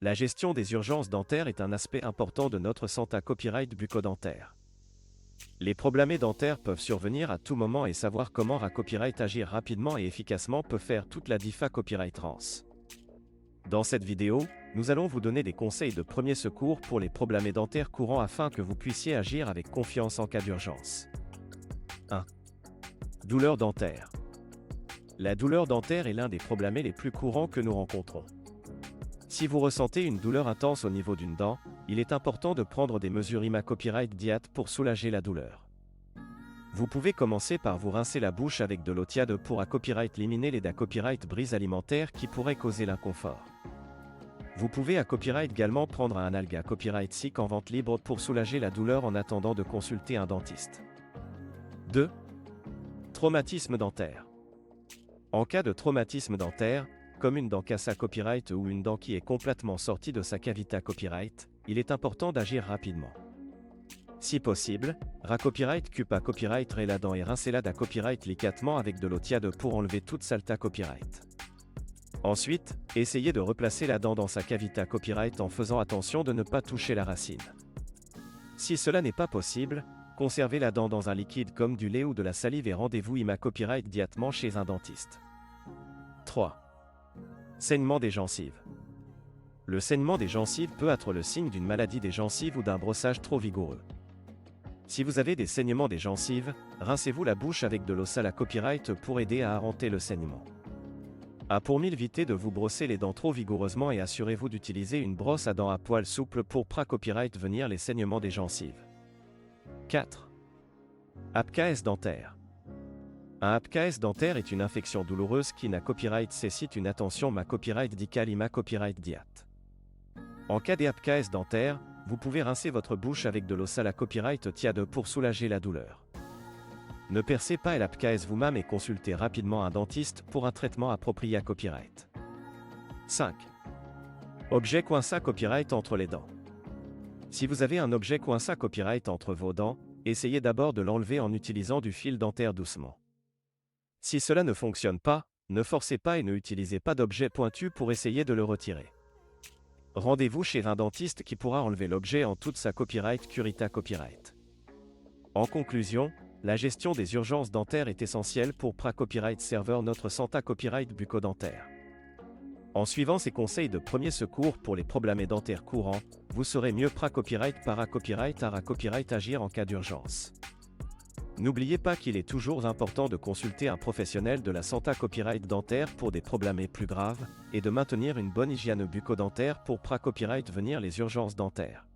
La gestion des urgences dentaires est un aspect important de notre santé copyright bucco-dentaire. Les problèmes dentaires peuvent survenir à tout moment et savoir comment copyright agir rapidement et efficacement peut faire toute la diff à copyright trans. Dans cette vidéo, nous allons vous donner des conseils de premier secours pour les problèmes dentaires courants afin que vous puissiez agir avec confiance en cas d'urgence. 1. Douleur dentaire. La douleur dentaire est l'un des problèmes les plus courants que nous rencontrons. Si vous ressentez une douleur intense au niveau d'une dent, il est important de prendre des mesures copyright diat pour soulager la douleur. Vous pouvez commencer par vous rincer la bouche avec de l'eau tiède pour copyright éliminer les copyright brises alimentaires qui pourraient causer l'inconfort. Vous pouvez copyright également prendre un alga copyright sick en vente libre pour soulager la douleur en attendant de consulter un dentiste. 2. Traumatisme dentaire. En cas de traumatisme dentaire, comme une dent cassée copyright ou une dent qui est complètement sortie de sa cavité copyright, il est important d'agir rapidement. Si possible, copyright cupa copyright la dent et rincez-la copyright délicatement avec de l'eau tiède pour enlever toute saleté copyright. Ensuite, essayez de replacer la dent dans sa cavité copyright en faisant attention de ne pas toucher la racine. Si cela n'est pas possible, conservez la dent dans un liquide comme du lait ou de la salive et rendez-vous copyright diatement chez un dentiste. 3. Saignement des gencives. Le saignement des gencives peut être le signe d'une maladie des gencives ou d'un brossage trop vigoureux. Si vous avez des saignements des gencives, rincez-vous la bouche avec de l'eau sale copyright pour aider à arrêter le saignement. Pour éviter de vous brosser les dents trop vigoureusement et assurez-vous d'utiliser une brosse à dents à poils souples pour copyright venir les saignements des gencives. 4. Abscesse dentaire. Un abscesse dentaire est une infection douloureuse qui n'a copyright cécite une attention copyright dical copyright diat. En cas d'abscesse dentaire, vous pouvez rincer votre bouche avec de l'eau sale copyright tiède pour soulager la douleur. Ne percez pas l'abscesse vous-même et consultez rapidement un dentiste pour un traitement approprié copyright. 5. Objet coincé copyright entre les dents. Si vous avez un objet coincé copyright entre vos dents, essayez d'abord de l'enlever en utilisant du fil dentaire doucement. Si cela ne fonctionne pas, ne forcez pas et ne utilisez pas d'objet pointu pour essayer de le retirer. Rendez-vous chez un dentiste qui pourra enlever l'objet en toute sa copyright curita copyright. En conclusion, la gestion des urgences dentaires est essentielle pour copyright serveur notre santé copyright bucco-dentaire. En suivant ces conseils de premier secours pour les problèmes dentaires courants, vous serez mieux copyright copyright copyright agir en cas d'urgence. N'oubliez pas qu'il est toujours important de consulter un professionnel de la santé copyright dentaire pour des problèmes plus graves, et de maintenir une bonne hygiène bucco-dentaire pour copyright venir les urgences dentaires.